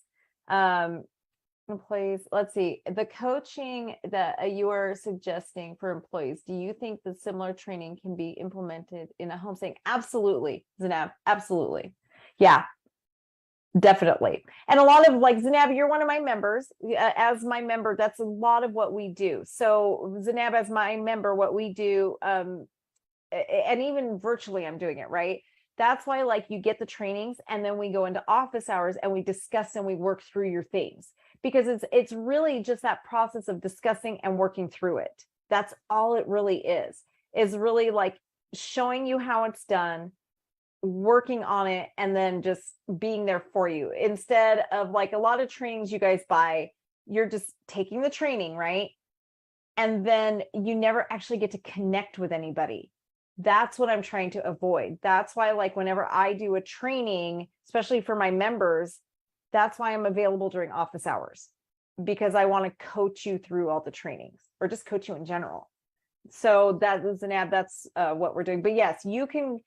Employees, let's see, the coaching that you are suggesting for employees, do you think the similar training can be implemented in a home setting? Absolutely, Zanab, absolutely. Yeah, definitely. And a lot of, like, Zanab, you're one of my members. As my member, that's a lot of what we do. So Zanab, as my member, what we do, and even virtually I'm doing it, right? That's why, like, you get the trainings and then we go into office hours and we discuss and we work through your things, because it's really just that process of discussing and working through it. That's all it really is really like showing you how it's done, working on it, and then just being there for you. Instead of, like, a lot of trainings you guys buy, you're just taking the training, right? And then you never actually get to connect with anybody. That's what I'm trying to avoid. That's why, like, whenever I do a training, especially for my members, that's why I'm available during office hours, because I want to coach you through all the trainings, or just coach you in general. So that is that's what we're doing. But yes, you can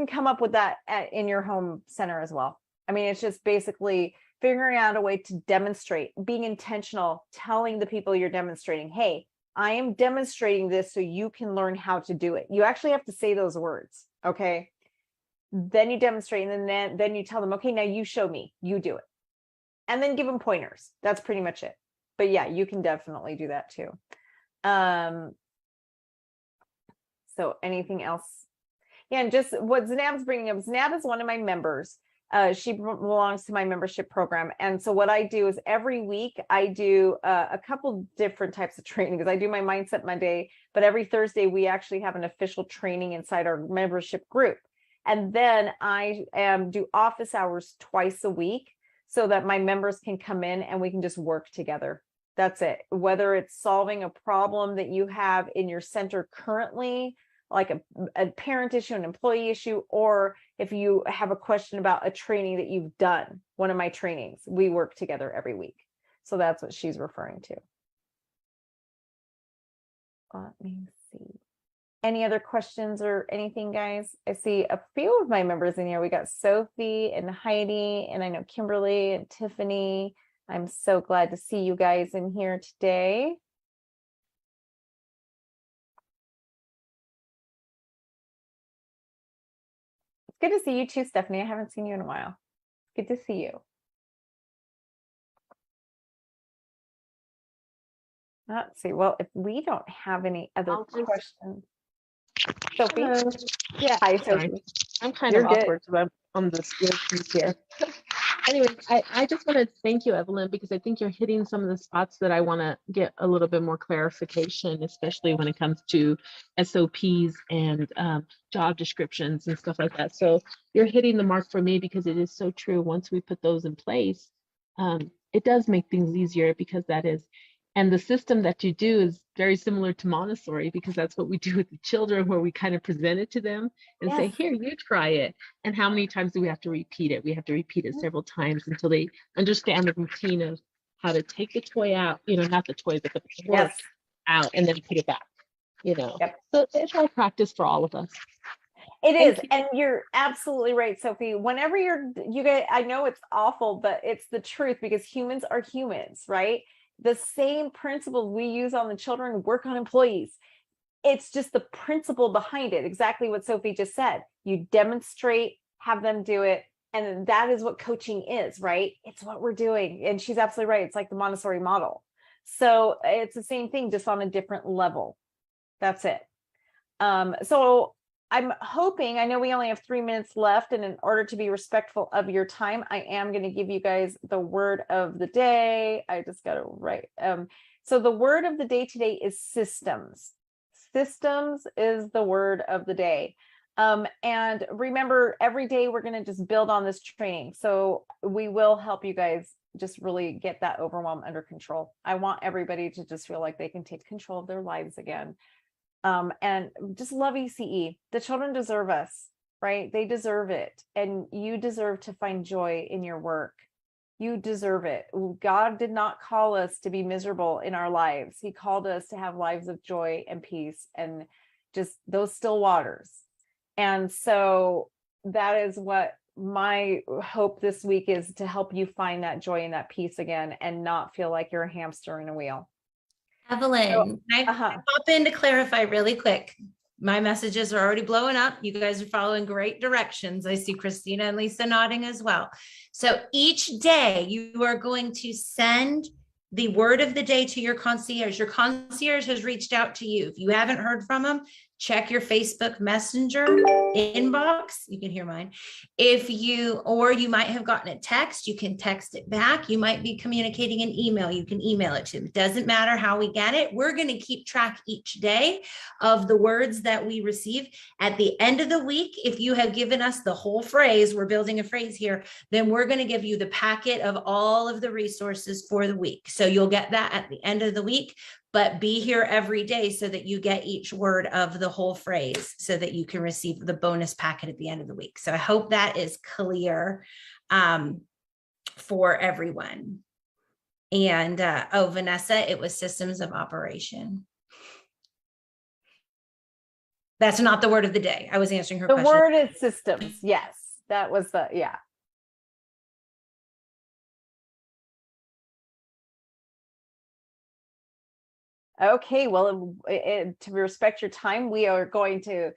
come up with that in your home center as well. I mean, it's just basically figuring out a way to demonstrate, being intentional, telling the people you're demonstrating, hey, I am demonstrating this so you can learn how to do it. You actually have to say those words, okay? Then you demonstrate, and then you tell them, okay, now you show me, you do it. And then give them pointers. That's pretty much it. But yeah, you can definitely do that too. So anything else? Yeah, and just what Zanab's bringing up, Zanab is one of my members. She belongs to my membership program. And so what I do is every week I do a couple different types of training, because I do my Mindset Monday, but every Thursday we actually have an official training inside our membership group. And then I do office hours twice a week so that my members can come in and we can just work together. That's it. Whether it's solving a problem that you have in your center currently, like a parent issue, an employee issue, or if you have a question about a training that you've done, one of my trainings, we work together every week. So that's what she's referring to. Let me see. Any other questions or anything, guys? I see a few of my members in here. We got Sophie and Heidi, and I know Kimberly and Tiffany. I'm so glad to see you guys in here today. It's good to see you too, Stephanie. I haven't seen you in a while. Good to see you. Let's see. Well, if we don't have any other questions. Sophie? Yeah, Hi, sorry. Sophie. I'm kind You're of good. awkward because I'm on the earpiece here. Anyway, I just want to thank you, Evelyn, because I think you're hitting some of the spots that I want to get a little bit more clarification, especially when it comes to SOPs and job descriptions and stuff like that. So you're hitting the mark for me because it is so true. Once we put those in place, it does make things easier because that is. And the system that you do is very similar to Montessori because that's what we do with the children, where we kind of present it to them and say, here, you try it. And how many times do we have to repeat it? We have to repeat it several times until they understand the routine of how to take the toy out, not the toy, but the work out and then put it back, So it's all practice for all of us. It is, and you're absolutely right, Sophie. Whenever you guys, I know it's awful, but it's the truth because humans are humans, right? The same principles we use on the children work on employees. It's just the principle behind it. Exactly what Sophie just said. You demonstrate, have them do it. And that is what coaching is, right? It's what we're doing. And she's absolutely right. It's like the Montessori model. So it's the same thing, just on a different level. That's it. So I'm hoping, I know we only have 3 minutes left, and in order to be respectful of your time, I am going to give you guys the word of the day. I just got to write. So the word of the day today is systems. Systems is the word of the day. And remember, every day we're going to just build on this training. So we will help you guys just really get that overwhelm under control. I want everybody to just feel like they can take control of their lives again. And just love ECE. The children deserve us, right? They deserve it. And you deserve to find joy in your work. You deserve it. God did not call us to be miserable in our lives. He called us to have lives of joy and peace and just those still waters. And so that is what my hope this week is, to help you find that joy and that peace again and not feel like you're a hamster in a wheel. Evelyn, can I pop in to clarify really quick? My messages are already blowing up. You guys are following great directions. I see Christina and Lisa nodding as well. So each day you are going to send the word of the day to your concierge. Your concierge has reached out to you. If you haven't heard from them, check your Facebook Messenger inbox. You can hear mine. Or you might have gotten a text, you can text it back. You might be communicating an email, you can email it to them. It doesn't matter how we get it. We're going to keep track each day of the words that we receive. At the end of the week, if you have given us the whole phrase, we're building a phrase here, then we're going to give you the packet of all of the resources for the week. So you'll get that at the end of the week. But be here every day so that you get each word of the whole phrase so that you can receive the bonus packet at the end of the week. So I hope that is clear for everyone. And Vanessa, it was systems of operation. That's not the word of the day. I was answering her question. The word is systems. Yes, that was yeah. Okay, well, to respect your time, we are going to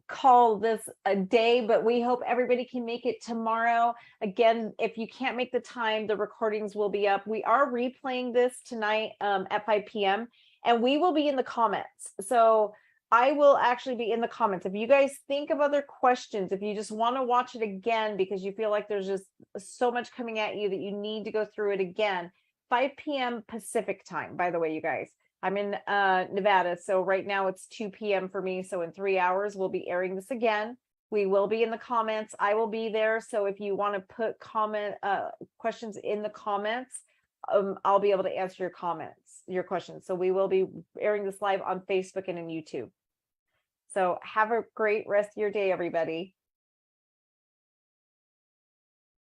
call this a day, but we hope everybody can make it tomorrow. Again, if you can't make the time, the recordings will be up. We are replaying this tonight at 5 p.m. and we will be in the comments. So I will actually be in the comments. If you guys think of other questions, if you just want to watch it again because you feel like there's just so much coming at you that you need to go through it again, 5 p.m. Pacific time, by the way, you guys. I'm in Nevada, so right now it's 2 p.m. for me. So in 3 hours, we'll be airing this again. We will be in the comments. I will be there. So if you want to put questions in the comments, I'll be able to answer your questions. So we will be airing this live on Facebook and on YouTube. So have a great rest of your day, everybody.